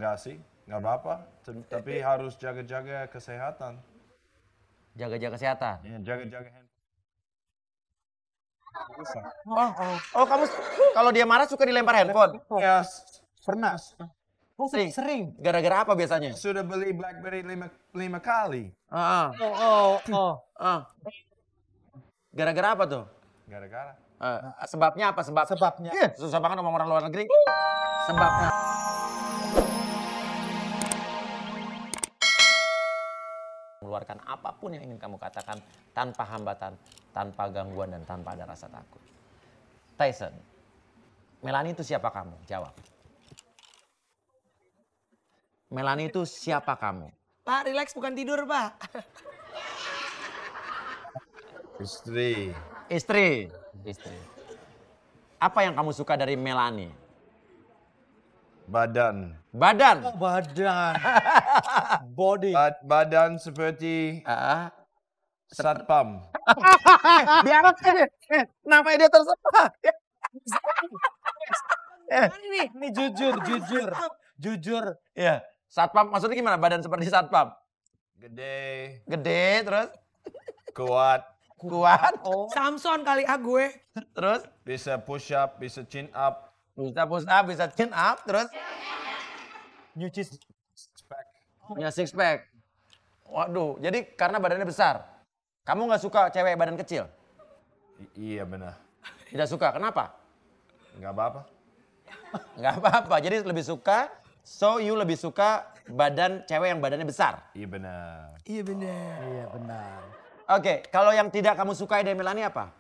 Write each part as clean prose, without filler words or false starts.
Enggak sih, nggak apa-apa. Tapi harus jaga-jaga kesehatan. Jaga-jaga kesehatan. Ya, jaga-jaga handphone. Bisa. Oh, kamu kalau dia marah suka dilempar handphone? Ya, Pernah. Sering. Gara-gara apa biasanya? sudah beli BlackBerry 5 kali. Gara-gara apa tuh? Gara-gara. Sebabnya apa? Sebabnya. Iya, susah banget ngomong orang luar negeri. Sebabnya. Mengeluarkan apapun yang ingin kamu katakan tanpa hambatan, tanpa gangguan, dan tanpa ada rasa takut. Tyson, Melanie itu siapa kamu? Jawab. Melanie itu siapa kamu? Pak, relax, bukan tidur, Pak. Istri. Istri. Apa yang kamu suka dari Melanie? Badan. Badan. Badan. Body. Badan seperti satpam. Biar namanya dia terserah. Ini jujur. Iya. Satpam maksudnya gimana? Badan seperti satpam? Gede. Gede, terus Kuat. Samson kali gue. Terus Bisa push up, bisa chin up. bisa push up, bisa chin up, terus Nyuci. punya six pack. Waduh, jadi karena badannya besar. Kamu nggak suka cewek badan kecil? Iya benar. Tidak suka, kenapa? Nggak apa-apa. Nggak apa-apa, jadi lebih suka, you lebih suka badan cewek yang badannya besar. Iya benar. Iya bener. Iya benar. Oke, kalau yang tidak kamu sukai dari Melanie apa?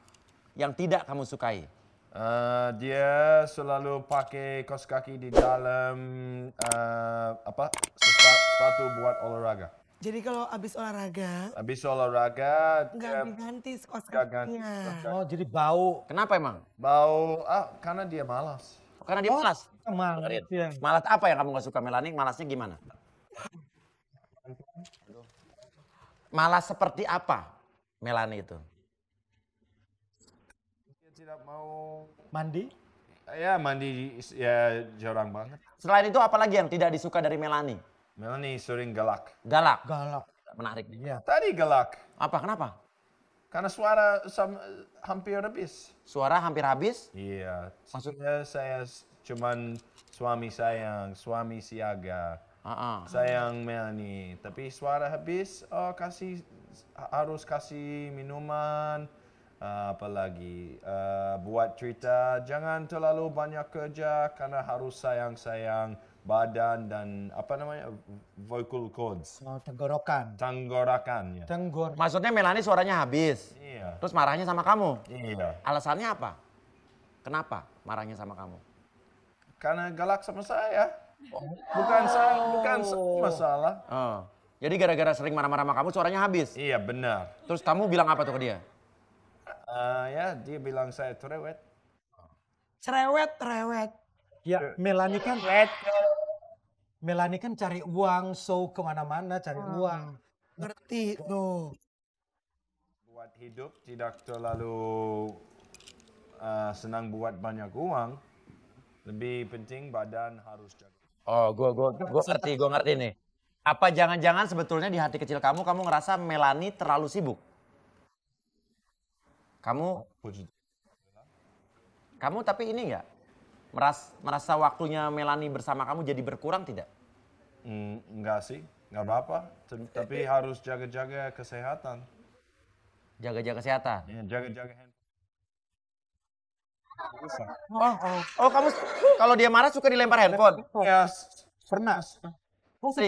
Yang tidak kamu sukai? Dia selalu pakai kaos kaki di dalam sepatu buat olahraga. Jadi kalau abis olahraga, Habis olahraga nggak dia diganti kos nggak ganti. kakinya. Oh, jadi bau. Kenapa emang? Bau karena dia malas. Karena dia malas. Emang. Iya. Malas apa yang kamu nggak suka Melanie? Malasnya gimana? Malas seperti apa Melanie itu? Dia tidak mau Mandi. mandi ya jarang banget. Selain itu apalagi yang tidak disuka dari Melanie? Melanie sering galak. Galak. Galak. Menarik nih. Iya. Tadi galak Apa? Kenapa? karena suara hampir habis. Suara hampir habis? Iya. Maksudnya saya cuman suami sayang, suami siaga. Sayang Melanie, tapi suara habis, harus kasih minuman, apalagi buat cerita, jangan terlalu banyak kerja karena harus sayang-sayang badan dan vocal cords, Oh, tenggorokan. tenggorokan ya. Maksudnya Melanie suaranya habis. Iya. Terus marahnya sama kamu. Iya. Alasannya apa? Kenapa marahnya sama kamu? Karena galak sama saya. Bukan masalah. Oh. Jadi gara-gara sering marah-marah sama kamu suaranya habis. Iya benar. Terus kamu bilang apa tuh ke dia? Dia bilang saya cerewet. Cerewet. Ya, Melanie kan cari uang, so kemana-mana cari uang. Ngerti tuh. Buat hidup tidak terlalu senang buat banyak uang. Lebih penting badan harus jaga. Oh, gue ngerti nih. Apa jangan-jangan sebetulnya di hati kecil kamu ngerasa Melanie terlalu sibuk? Kamu tapi ini nggak? Merasa waktunya Melanie bersama kamu jadi berkurang tidak? Enggak sih, nggak apa-apa. Tapi harus jaga-jaga kesehatan. Jaga-jaga kesehatan. Ya, jaga-jaga handphone. Bisa. Oh, kamu kalau dia marah suka dilempar handphone? Ya, Pernah.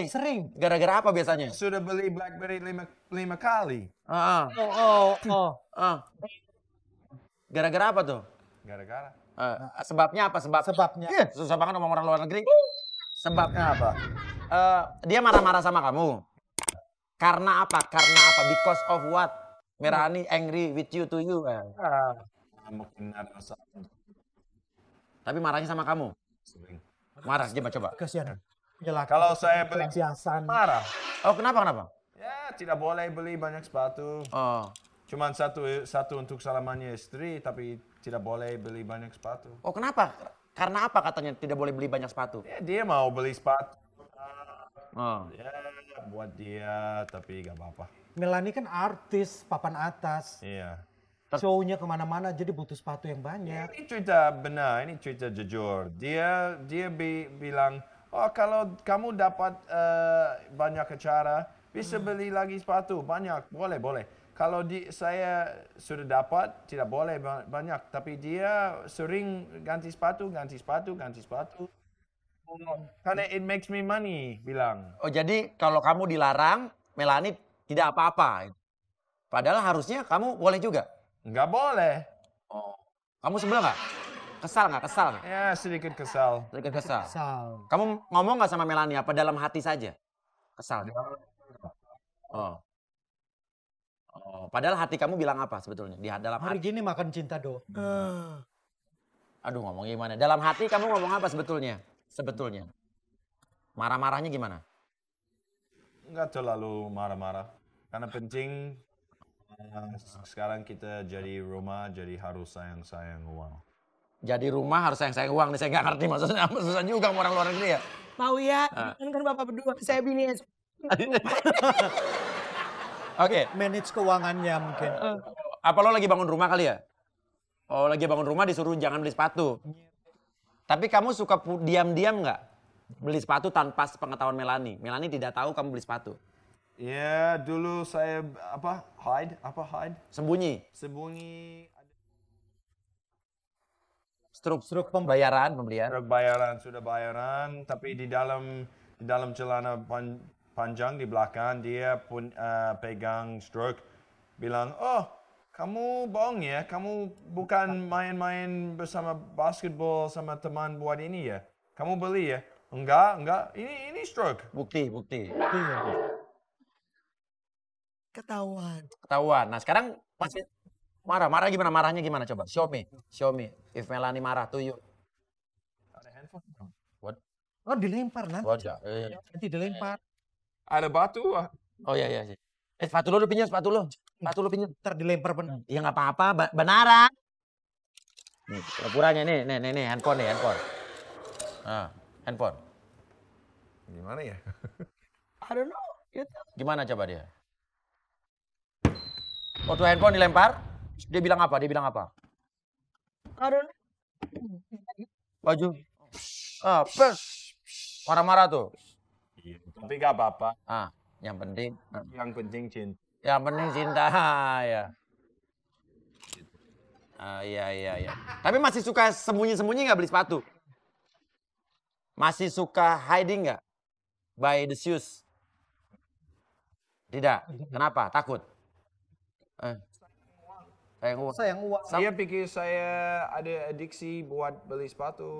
Sering. Gara-gara apa biasanya? sudah beli BlackBerry 5 kali. Gara-gara apa tuh? Gara-gara. Sebabnya apa? Sebabnya. Iya, susah banget ngomong orang luar negeri. Sebabnya Apa? dia marah-marah sama kamu. Karena apa? Because of what? Melanie angry with you to you. Mungkin ada masalah. Tapi marahnya sama kamu. Sering. Marah, coba. Kasihan. Jelas. Kalau saya beli Pelampiasan. marah. Oh, kenapa? Ya, tidak boleh beli banyak sepatu. Oh. Cuman satu untuk selamanya istri, tapi tidak boleh beli banyak sepatu. Oh, kenapa? Karena apa katanya tidak boleh beli banyak sepatu? Ya, dia mau beli sepatu Oh. Ya, buat dia, tapi gak apa-apa. Melanie kan artis papan atas. Iya. Show-nya kemana-mana jadi butuh sepatu yang banyak. Ini cerita benar, ini cerita jujur. Dia bilang, oh kalau kamu dapat banyak acara, bisa beli lagi sepatu, banyak, boleh. Kalau saya sudah dapat, tidak boleh banyak. Tapi dia sering ganti sepatu. Karena it makes me money, bilang. Oh jadi kalau kamu dilarang, Melanie tidak apa-apa. Padahal harusnya kamu boleh juga. Nggak boleh. Oh. Kamu sebel nggak? Kesal nggak? Ya sedikit kesal. Sedikit kesal. Sal. Kamu ngomong nggak sama Melanie? Apa dalam hati saja? Kesal. Oh. Oh, padahal hati kamu bilang apa sebetulnya? Di dalam Hari hati. gini makan cinta do. Aduh ngomong gimana? Dalam hati kamu ngomong apa sebetulnya? Marah-marahnya gimana? Nggak terlalu marah-marah. Karena penting sekarang kita jadi rumah, jadi harus sayang-sayang uang. Jadi rumah harus sayang-sayang uang nih, saya nggak ngerti maksudnya apa, susah juga sama orang luar negeri ya. Mau ya, kan bapak berdua, saya bini. Oke, Manage keuangannya mungkin. apa lo lagi bangun rumah kali ya? Oh lagi bangun rumah disuruh jangan beli sepatu. Tapi kamu suka diam-diam nggak beli sepatu tanpa sepengetahuan Melanie? Melanie tidak tahu kamu beli sepatu. Ya dulu saya hide? Sembunyi. Struk pembelian. Sudah bayaran, tapi di dalam celana panjang di belakang dia pun pegang struk, bilang, oh kamu bohong ya, kamu bukan main-main bersama basketball sama teman buat ini ya, kamu beli ya? Enggak, ini struk. Bukti. Ketahuan. Nah sekarang masih marah gimana? Marahnya gimana coba? Show me. If Melanie marah to you. Ada handphone? What? Oh dilempar nanti. What? Nanti dilempar. Ada batu? Oh iya. Sepatu lo pinjam. Sepatu lo pinjam. Ntar dilempar benar. Ya nggak apa-apa, benaran. Nih, pura-puranya nih, handphone. Ah, handphone. Gimana ya? I don't know. Gimana coba dia? Waktu handphone dilempar, dia bilang apa? I don't know. Baju. Pes. Marah-marah tuh. Iya, tapi gak apa-apa. Yang penting. Yang penting cinta. Yang penting cinta ya. Iya. Tapi masih suka sembunyi-sembunyi nggak beli sepatu? Masih suka hiding nggak? Buy the shoes? Tidak. Kenapa? Takut? Sayang uang. Saya pikir saya ada adiksi buat beli sepatu.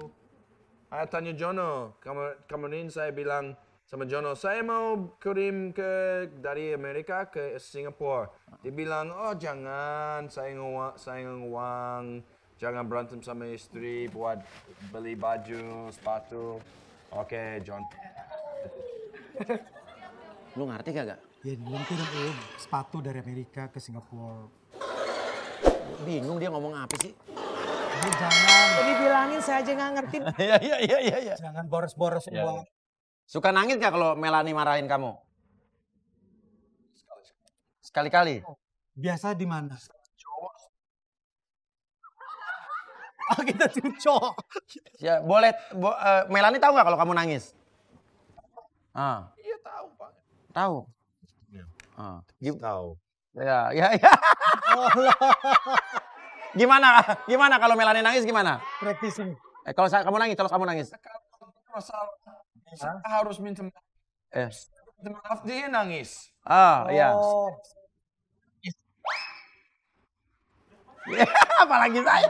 Saya tanya Jono, kemarin saya bilang sama Jono, saya mau kirim dari Amerika ke Singapura. Dia bilang, oh jangan, sayang uang, jangan berantem sama istri buat beli baju, sepatu. Oke, John. Lu ngerti kagak? Ya mungkin sepatu dari Amerika ke Singapura. Bingung dia ngomong apa sih? Ini jangan. Dibilangin saya aja nggak ngerti. Iya. Jangan boros-boros uang. Suka nangis gak kalau Melanie marahin kamu? Sekali-kali. Biasa di mana? Oh kita cucok. Ya, boleh. Melanie tahu nggak kalau kamu nangis? Iya tahu Pak. Tahu. Tahu. Ya. Gimana kalau Melanie nangis gimana? Practicing. Kalau kamu nangis. Saya harus minta maaf, dia nangis. Iya. Apalagi saya.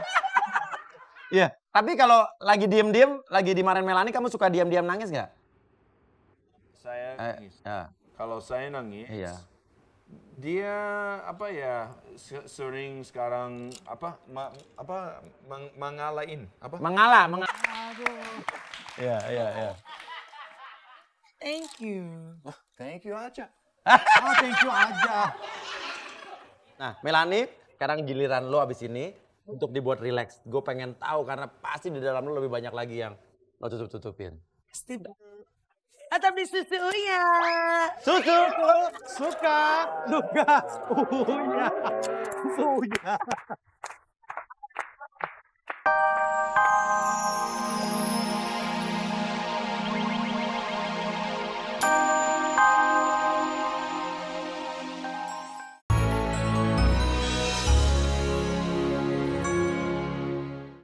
Iya. Tapi kalau lagi diem-diem, lagi dimarahin Melanie, kamu suka diam-diam nangis nggak? Saya nangis. Kalau saya nangis, Iya. dia sering sekarang mengalahin apa? Mengalah. Iya. Thank you. Thank you aja. Thank you aja. Nah, Melanie, sekarang giliran lo abis ini untuk dibuat relax. Gue pengen tahu karena pasti di dalam lo lebih banyak lagi yang lo tutup-tutupin. Pasti. atau beli susu ya? Susu. Suka, duka, uhunya, suhunya.